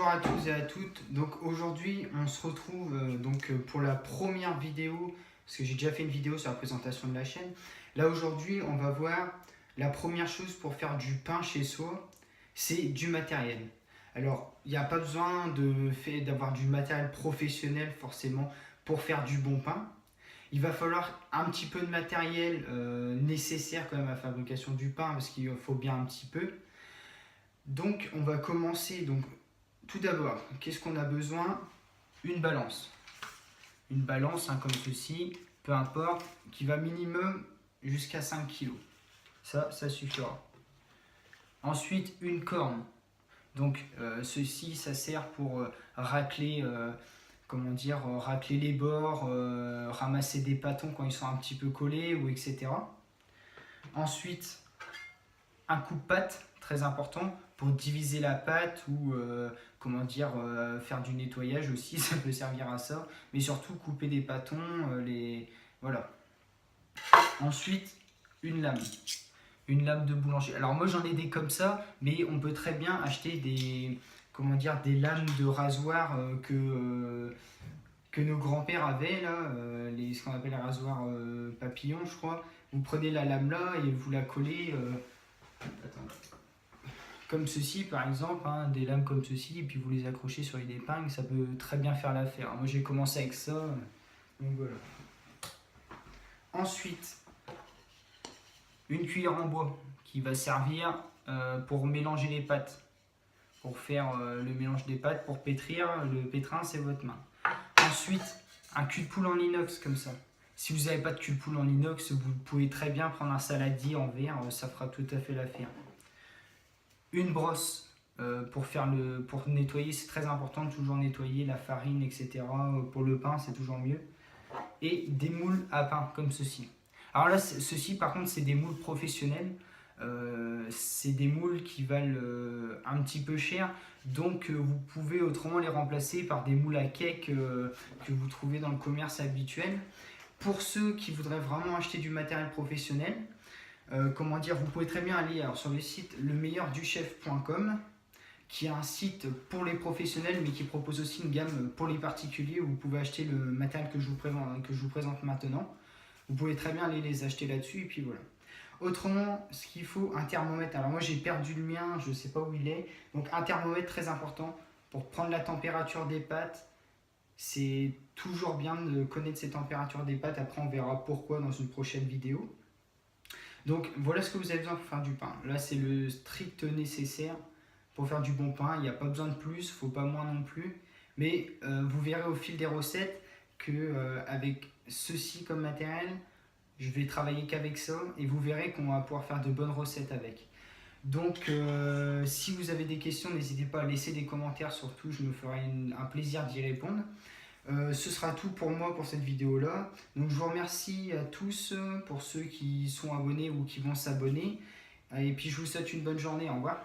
Bonjour à tous et à toutes. Donc aujourd'hui on se retrouve pour la première vidéo, parce que j'ai déjà fait une vidéo sur la présentation de la chaîne. Là aujourd'hui on va voir la première chose pour faire du pain chez soi, c'est du matériel. Alors il n'y a pas besoin d'avoir du matériel professionnel forcément pour faire du bon pain. Il va falloir un petit peu de matériel nécessaire quand même à la fabrication du pain, parce qu'il faut bien un petit peu. Donc on va commencer. Tout d'abord, qu'est-ce qu'on a besoin? Une balance. Une balance comme ceci, peu importe, qui va minimum jusqu'à 5 kg. Ça suffira. Ensuite, une corne. Donc ceci, ça sert pour racler, racler les bords, ramasser des pâtons quand ils sont un petit peu collés, ou etc. Ensuite, un coupe-pâte, très important, pour diviser la pâte ou faire du nettoyage aussi, ça peut servir à ça. Mais surtout couper des pâtons, voilà. Ensuite, une lame de boulanger. Alors moi j'en ai des comme ça, mais on peut très bien acheter des lames de rasoir que nos grands-pères avaient là, ce qu'on appelle les rasoirs papillons, je crois. Vous prenez la lame là et vous la collez. Comme ceci par exemple, des lames comme ceci, et puis vous les accrochez sur une épingle, ça peut très bien faire l'affaire. Moi j'ai commencé avec ça, donc voilà. Ensuite, une cuillère en bois qui va servir pour mélanger les pâtes, pour faire le mélange des pâtes, pour pétrir. Le pétrin c'est votre main. Ensuite, un cul de poule en inox comme ça. Si vous n'avez pas de cul de poule en inox, vous pouvez très bien prendre un saladier en verre, ça fera tout à fait l'affaire. Une brosse pour nettoyer, c'est très important de toujours nettoyer la farine, etc. Pour le pain, c'est toujours mieux. Et des moules à pain, comme ceci. Alors là, ceci par contre, c'est des moules professionnels. C'est des moules qui valent un petit peu cher. Donc vous pouvez autrement les remplacer par des moules à cake que vous trouvez dans le commerce habituel. Pour ceux qui voudraient vraiment acheter du matériel professionnel, vous pouvez très bien aller sur le site lemeilleurduchef.com, qui est un site pour les professionnels mais qui propose aussi une gamme pour les particuliers où vous pouvez acheter le matériel que je vous présente maintenant. Vous pouvez très bien aller les acheter là-dessus, et puis voilà. Autrement, ce qu'il faut, un thermomètre. Alors moi j'ai perdu le mien, je ne sais pas où il est. Donc un thermomètre très important pour prendre la température des pâtes. C'est toujours bien de connaître ces températures des pâtes. Après on verra pourquoi dans une prochaine vidéo. Donc voilà ce que vous avez besoin pour faire du pain. Là c'est le strict nécessaire pour faire du bon pain. Il n'y a pas besoin de plus, il ne faut pas moins non plus. Mais vous verrez au fil des recettes qu'avec ceci comme matériel, je vais travailler qu'avec ça, et vous verrez qu'on va pouvoir faire de bonnes recettes avec. Donc si vous avez des questions, n'hésitez pas à laisser des commentaires, surtout je me ferai un plaisir d'y répondre. Ce sera tout pour moi pour cette vidéo là. Donc je vous remercie à tous pour ceux qui sont abonnés ou qui vont s'abonner, et puis je vous souhaite une bonne journée. Au revoir.